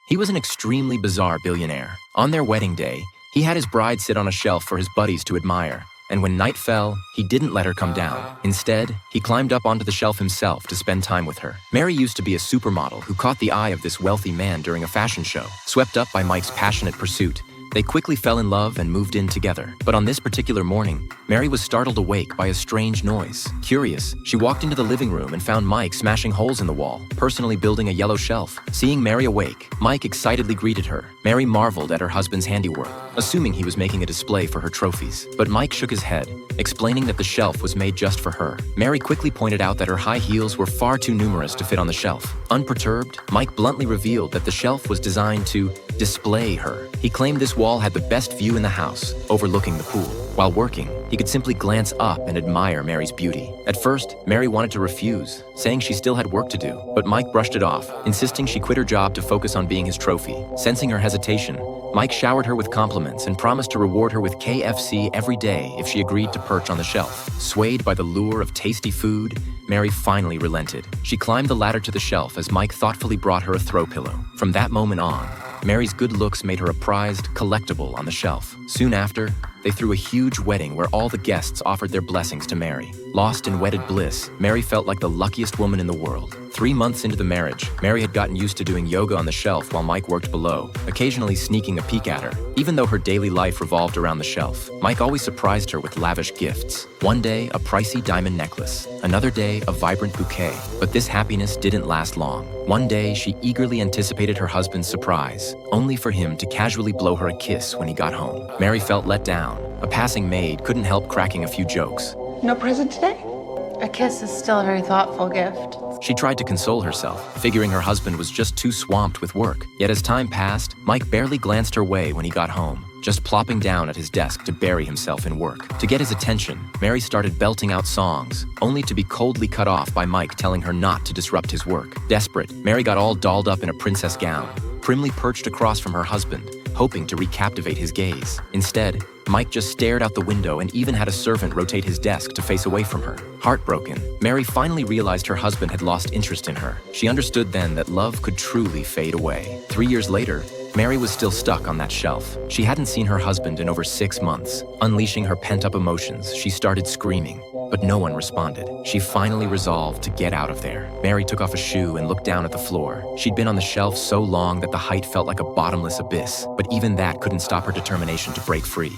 He was an extremely bizarre billionaire. On their wedding day, he had his bride sit on a shelf for his buddies to admire. And when night fell, he didn't let her come down. Instead, he climbed up onto the shelf himself to spend time with her. Mary used to be a supermodel who caught the eye of this wealthy man during a fashion show. Swept up by Mike's passionate pursuit, they quickly fell in love and moved in together. But on this particular morning, Mary was startled awake by a strange noise. Curious, she walked into the living room and found Mike smashing holes in the wall, personally building a yellow shelf. Seeing Mary awake, Mike excitedly greeted her. Mary marveled at her husband's handiwork, assuming he was making a display for her trophies. But Mike shook his head, explaining that the shelf was made just for her. Mary quickly pointed out that her high heels were far too numerous to fit on the shelf. Unperturbed, Mike bluntly revealed that the shelf was designed to display her. He claimed this wall had the best view in the house, overlooking the pool. While working, he could simply glance up and admire Mary's beauty. At first, Mary wanted to refuse, saying she still had work to do, but Mike brushed it off, insisting she quit her job to focus on being his trophy. Sensing her hesitation, Mike showered her with compliments and promised to reward her with KFC every day if she agreed to perch on the shelf. Swayed by the lure of tasty food, Mary finally relented. She climbed the ladder to the shelf as Mike thoughtfully brought her a throw pillow. From that moment on, Mary's good looks made her a prized collectible on the shelf. Soon after, they threw a huge wedding where all the guests offered their blessings to Mary. Lost in wedded bliss, Mary felt like the luckiest woman in the world. 3 months into the marriage, Mary had gotten used to doing yoga on the shelf while Mike worked below, occasionally sneaking a peek at her. Even though her daily life revolved around the shelf, Mike always surprised her with lavish gifts. One day, a pricey diamond necklace. Another day, a vibrant bouquet. But this happiness didn't last long. One day, she eagerly anticipated her husband's surprise, only for him to casually blow her a kiss when he got home. Mary felt let down. A passing maid couldn't help cracking a few jokes. No present today? A kiss is still a very thoughtful gift. She tried to console herself, figuring her husband was just too swamped with work. Yet as time passed, Mike barely glanced her way when he got home, just plopping down at his desk to bury himself in work. To get his attention, Mary started belting out songs, only to be coldly cut off by Mike telling her not to disrupt his work. Desperate, Mary got all dolled up in a princess gown, primly perched across from her husband, hoping to recaptivate his gaze. Instead, Mike just stared out the window and even had a servant rotate his desk to face away from her. Heartbroken, Mary finally realized her husband had lost interest in her. She understood then that love could truly fade away. 3 years later, Mary was still stuck on that shelf. She hadn't seen her husband in over 6 months. Unleashing her pent-up emotions, she started screaming, but no one responded. She finally resolved to get out of there. Mary took off a shoe and looked down at the floor. She'd been on the shelf so long that the height felt like a bottomless abyss, but even that couldn't stop her determination to break free.